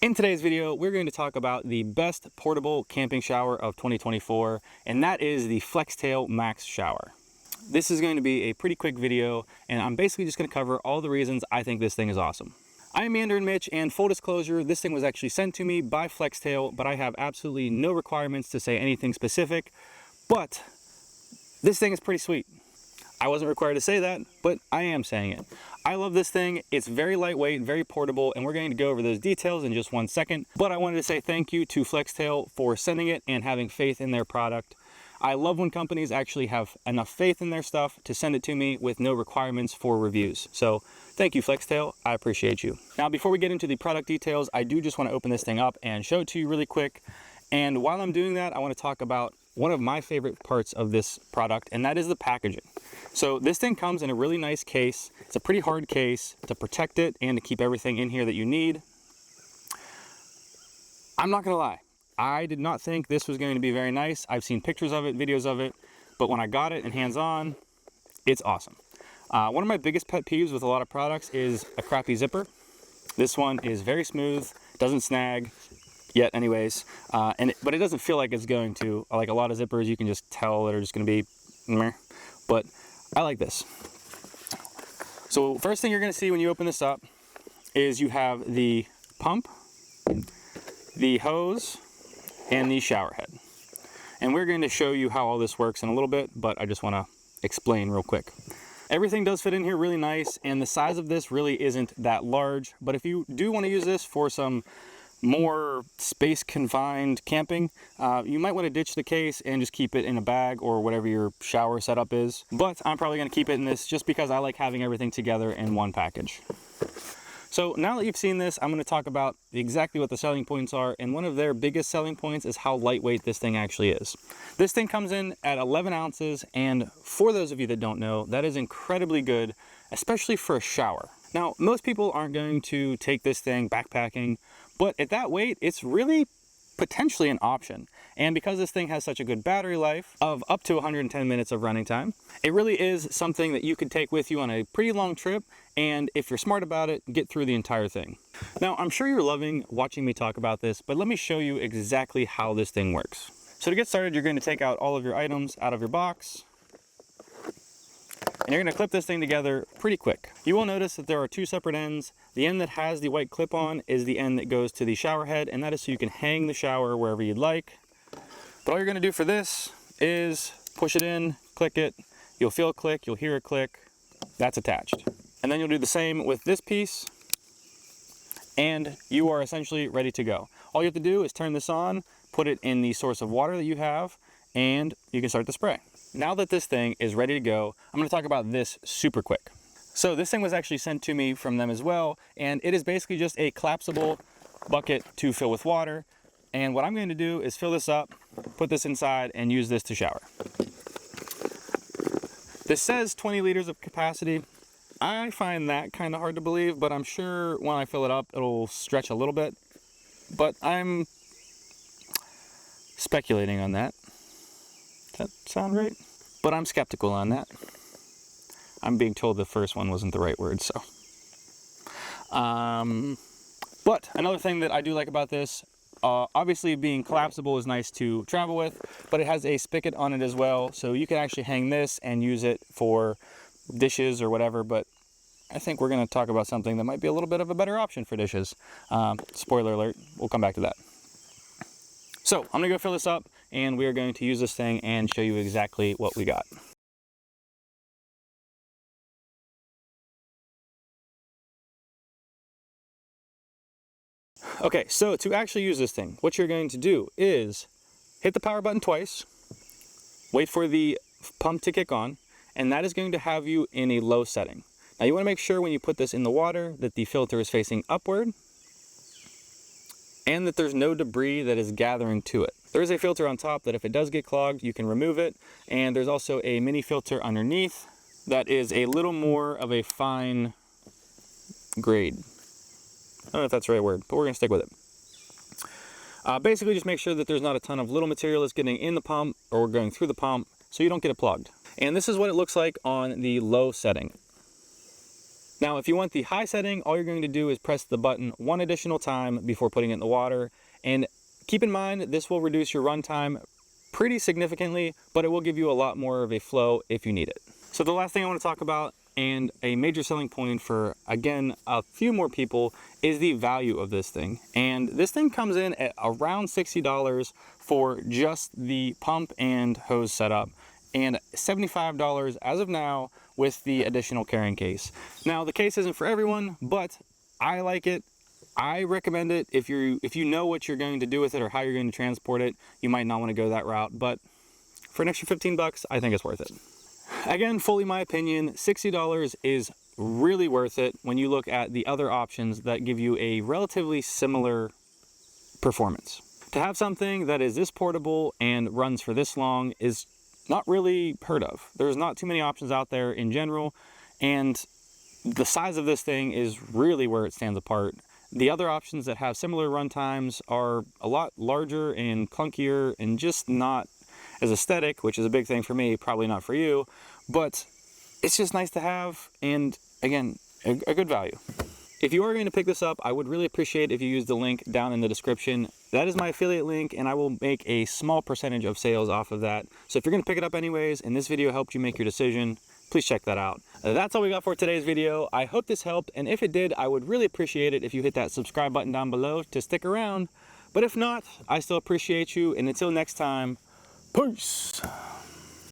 In today's video, we're going to talk about the best portable camping shower of 2024, and that is the Flextail Max Shower. This is going to be a pretty quick video, and I'm basically just going to cover all the reasons I think this thing is awesome. I am Mandarin Mitch, and full disclosure, this thing was actually sent to me by Flextail, but I have absolutely no requirements to say anything specific, but this thing is pretty sweet. I wasn't required to say that, but I am saying it. I love this thing. It's very lightweight, very portable, and we're going to go over those details in just 1 second. But I wanted to say thank you to Flextail for sending it and having faith in their product. I love when companies actually have enough faith in their stuff to send it to me with no requirements for reviews. So thank you, Flextail. I appreciate you. Now, before we get into the product details, I do just want to open this thing up and show it to you really quick. And while I'm doing that, I want to talk about one of my favorite parts of this product, and that is the packaging. So this thing comes in a really nice case. It's a pretty hard case to protect it and to keep everything in here that you need. I'm not gonna lie, I did not think this was going to be very nice. I've seen pictures of it, videos of it, but when I got it and hands-on, it's awesome. One of my biggest pet peeves with a lot of products is a crappy zipper. This one is very smooth, doesn't snag yet anyways, but it doesn't feel like it's going to. Like a lot of zippers, you can just tell that are just gonna be meh, but I like this. So first thing you're gonna see when you open this up is you have the pump, the hose, and the shower head. And we're going to show you how all this works in a little bit, but I just wanna explain real quick. Everything does fit in here really nice, and the size of this really isn't that large, but if you do wanna use this for some more space confined camping, you might want to ditch the case and just keep it in a bag or whatever your shower setup is. But I'm probably going to keep it in this just because I like having everything together in one package. So now that you've seen this, I'm going to talk about exactly what the selling points are, and one of their biggest selling points is how lightweight this thing actually is. This thing comes in at 11 ounces, and for those of you that don't know, that is incredibly good, especially for a shower. Now, most people aren't going to take this thing backpacking, but at that weight, it's really potentially an option. And because this thing has such a good battery life of up to 110 minutes of running time, it really is something that you could take with you on a pretty long trip, and if you're smart about it, get through the entire thing. Now, I'm sure you're loving watching me talk about this, but let me show you exactly how this thing works. So to get started, you're going to take out all of your items out of your box, and you're going to clip this thing together pretty quick. You will notice that there are two separate ends. The end that has the white clip on is the end that goes to the shower head, and that is so you can hang the shower wherever you'd like. But all you're going to do for this is push it in, click it. You'll feel a click, you'll hear a click. That's attached. And then you'll do the same with this piece, and you are essentially ready to go. All you have to do is turn this on, put it in the source of water that you have, and you can start the spray. Now that this thing is ready to go, I'm going to talk about this super quick. So this thing was actually sent to me from them as well, and it is basically just a collapsible bucket to fill with water. And what I'm going to do is fill this up, put this inside, and use this to shower. This says 20 liters of capacity. I find that kind of hard to believe, but I'm sure when I fill it up, it'll stretch a little bit. But I'm speculating on that. Does that sound right? But I'm skeptical on that. I'm being told the first one wasn't the right word, so. But another thing that I do like about this, obviously being collapsible is nice to travel with, but it has a spigot on it as well, so you can actually hang this and use it for dishes or whatever, but I think we're going to talk about something that might be a little bit of a better option for dishes. Spoiler alert, we'll come back to that. So I'm going to go fill this up, and we are going to use this thing and show you exactly what we got. Okay, so to actually use this thing, what you're going to do is hit the power button twice, wait for the pump to kick on, and that is going to have you in a low setting. Now you want to make sure when you put this in the water that the filter is facing upward and that there's no debris that is gathering to it. There is a filter on top that if it does get clogged, you can remove it, and there's also a mini filter underneath that is a little more of a fine grade. I don't know if that's the right word, but we're going to stick with it. Basically, just make sure that there's not a ton of little material that's getting in the pump or going through the pump so you don't get it plugged. And this is what it looks like on the low setting. Now, if you want the high setting, all you're going to do is press the button one additional time before putting it in the water. And keep in mind, this will reduce your runtime pretty significantly, but it will give you a lot more of a flow if you need it. So the last thing I want to talk about, and a major selling point for, again, a few more people, is the value of this thing. And this thing comes in at around $60 for just the pump and hose setup, and $75 as of now with the additional carrying case. Now, the case isn't for everyone, but I like it. I recommend it. If you know what you're going to do with it or how you're going to transport it, you might not want to go that route, but for an extra 15 bucks, I think it's worth it. Again, fully my opinion, $60 is really worth it when you look at the other options that give you a relatively similar performance. To have something that is this portable and runs for this long is not really heard of. There's not too many options out there in general, and the size of this thing is really where it stands apart. The other options that have similar run times are a lot larger and clunkier and just not as aesthetic, which is a big thing for me, probably not for you, but it's just nice to have, and again, a good value. If you are going to pick this up, I would really appreciate if you use the link down in the description. That is my affiliate link, and I will make a small percentage of sales off of that. So if you're going to pick it up anyways, and this video helped you make your decision, please check that out. That's all we got for today's video. I hope this helped, and if it did, I would really appreciate it if you hit that subscribe button down below to stick around. But if not, I still appreciate you, and until next time, peace!